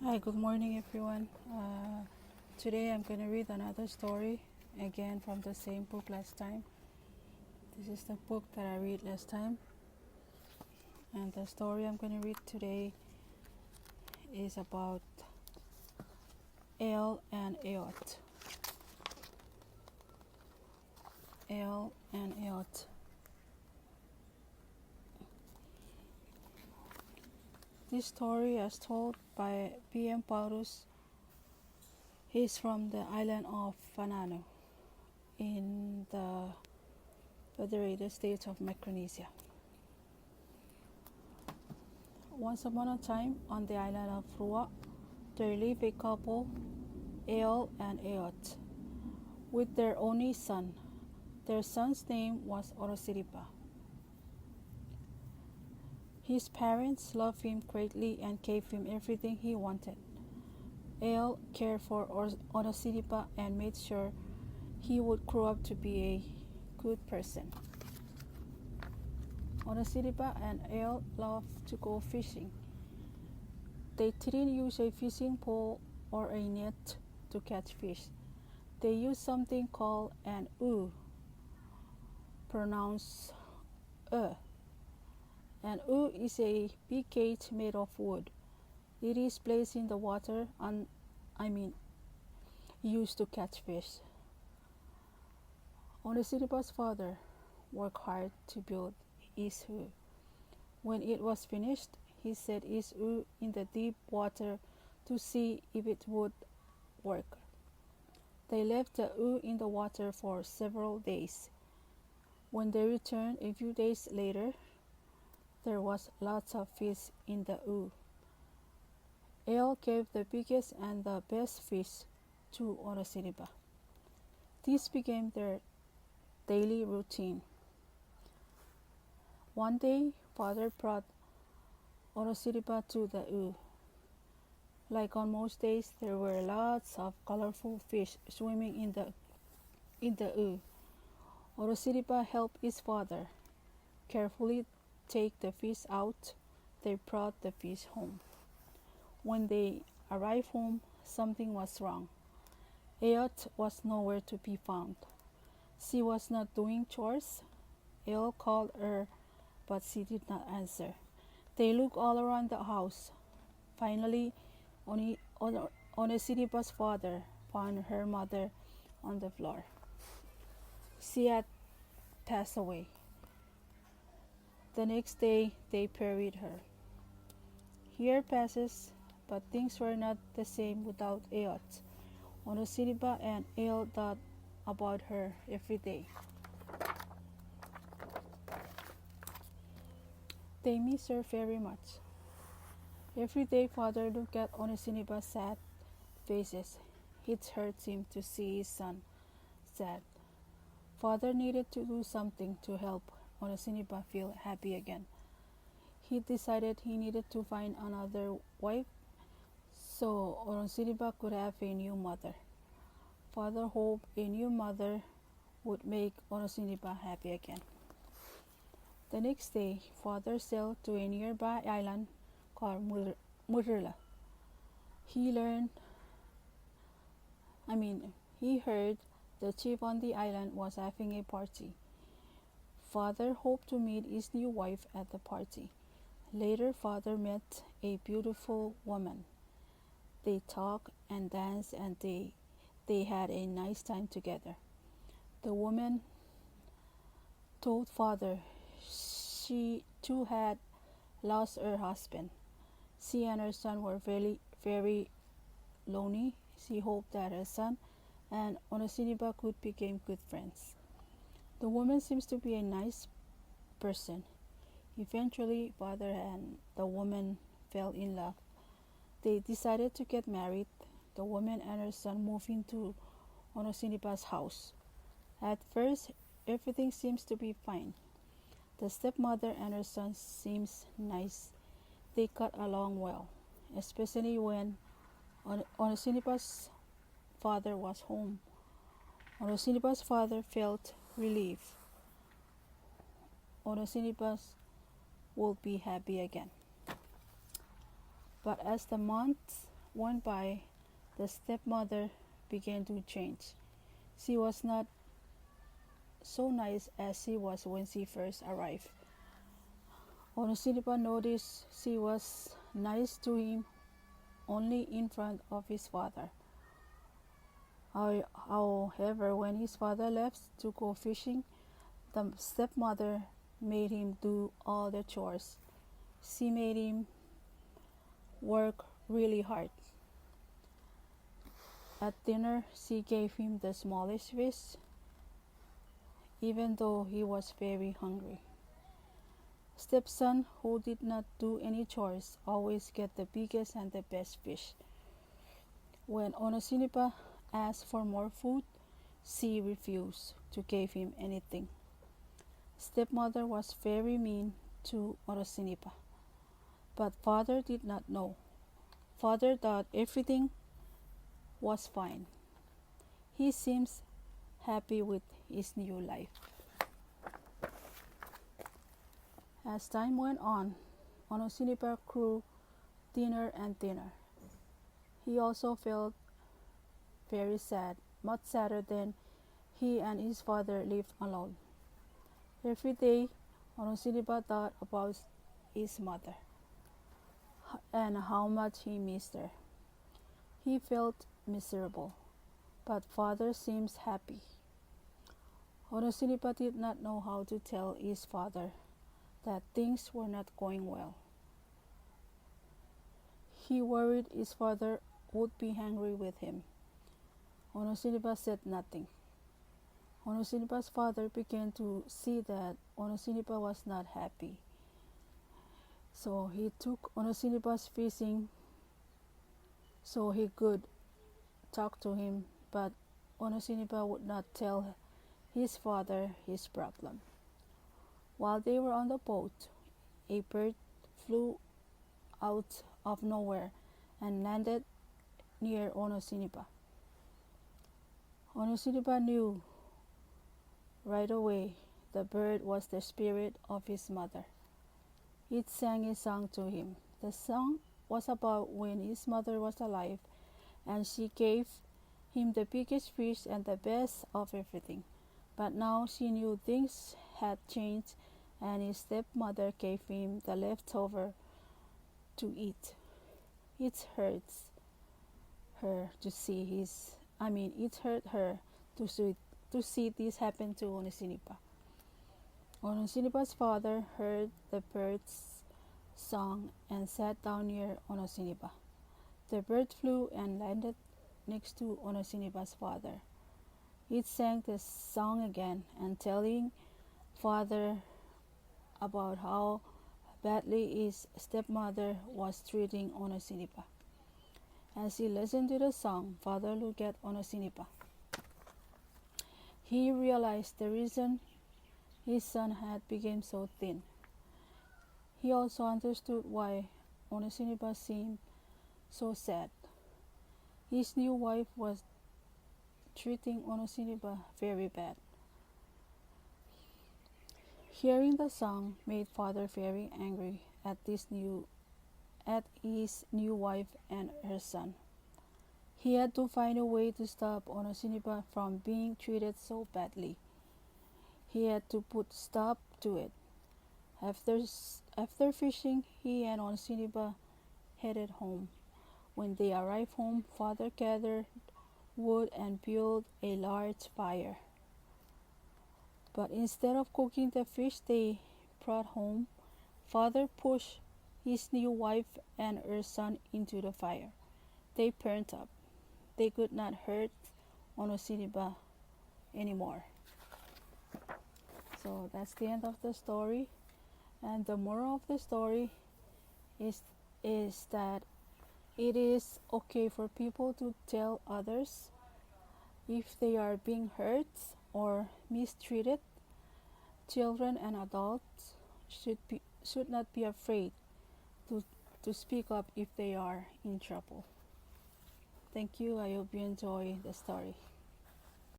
Hi, good morning, everyone. Today I'm going to read another story again from the same book last time. This is the book that I read last time, and the story I'm going to read today is about Eol and Eot. Eol and Eot. This story is told by PM Paulis. He's from the island of Fananu in the Federated States of Micronesia. Once upon a time, on the island of Chuuk, there lived a couple, Eol and Eot, with their only son. Their son's name was Orosiripa. His parents loved him greatly and gave him everything he wanted. Eol cared for Orosiripa and made sure he would grow up to be a good person. Orosiripa and Eol loved to go fishing. They didn't use a fishing pole or a net to catch fish. They used something called an pronounced An is a big cage made of wood. It is placed in the water and used to catch fish. Orosiripa's father worked hard to build his hut. When it was finished, he set his hut in the deep water to see if it would work. They left the hut in the water for several days. When they returned a few days later, there was lots of fish in the hut. Eol gave the biggest and the best fish to Orosiripa. This became their daily routine. One day, father brought Orosiripa to the hut. Like on most days, there were lots of colorful fish swimming in the hut. Orosiripa helped his father carefully take the fish out. They brought the fish home. When they arrived home, something was wrong. Eot was nowhere to be found. She was not doing chores. Eol called her, but she did not answer. They looked all around the house. Finally, Orosiripa's father found her mother on the floor. She had passed away. The next day, they buried her. Year passes, but things were not the same without Eot. Orosiripa and Eol thought about her every day. They miss her very much. Every day, father looked at Orosiripa's sad faces. It hurt him to see his son sad. Father needed to do something to help Orosiripa feel happy again. He decided he needed to find another wife so Orosiripa could have a new mother. Father hoped a new mother would make Orosiripa happy again. The next day, father sailed to a nearby island called Murla. He heard the chief on the island was having a party. Father hoped to meet his new wife at the party. Later, father met a beautiful woman. They talked and danced and they had a nice time together. The woman told father she too had lost her husband. She and her son were very, very lonely. She hoped that her son and Orosiripa could become good friends. The woman seems to be a nice person. Eventually, father and the woman fell in love. They decided to get married. The woman and her son moved into Orosiripa's house. At first, everything seems to be fine. The stepmother and her son seems nice. They got along well, especially when Orosiripa's father was home. Orosiripa's father felt relief. Orosiripa would be happy again. But as the months went by, the stepmother began to change. She was not so nice as she was when she first arrived. Onosinipa noticed she was nice to him only in front of his father. However, when his father left to go fishing, the stepmother made him do all the chores. She made him work really hard. At dinner, she gave him the smallest fish, even though he was very hungry. Stepson, who did not do any chores, always get the biggest and the best fish. When Onosinipa asked for more food, she refused to give him anything. Stepmother was very mean to Onosinipa, but father did not know. Father thought everything was fine. He seems happy with his new life. As time went on, Onosinipa grew thinner and thinner. He also felt very sad, much sadder than he and his father lived alone. Every day, Onosinipa thought about his mother and how much he missed her. He felt miserable, but father seems happy. Onosinipa did not know how to tell his father that things were not going well. He worried his father would be angry with him. Onosinipa said nothing. Onosinipa's father began to see that Onosinipa was not happy. So he took Onosinipa's fishing so he could talk to him, but Onosinipa would not tell his father his problem. While they were on the boat, a bird flew out of nowhere and landed near Onosinipa. Onosinipa knew right away the bird was the spirit of his mother. It sang a song to him. The song was about when his mother was alive and she gave him the biggest fish and the best of everything. But now she knew things had changed and his stepmother gave him the leftover to eat. It hurts her to see it hurt her to see this happen to Onosinipa. Onosinipa's father heard the bird's song and sat down near Onosinipa. The bird flew and landed next to Onosinipa's father. It sang the song again and telling father about how badly his stepmother was treating Onosinipa. As he listened to the song, father looked at Onosinipa. He realized the reason his son had become so thin. He also understood why Onosinipa seemed so sad. His new wife was treating Onosinipa very bad. Hearing the song made father very angry at his new wife and her son. He had to find a way to stop Onosinipa from being treated so badly. He had to put stop to it. After fishing, he and Onosinipa headed home. When they arrived home, father gathered wood and built a large fire. But instead of cooking the fish they brought home, father pushed his new wife and her son into the fire. They burned up. They could not hurt Onosinipa anymore. So that's the end of the story. And the moral of the story is that it is okay for people to tell others if they are being hurt or mistreated. Children and adults should not be afraid to speak up if they are in trouble. Thank you. I hope you enjoy the story.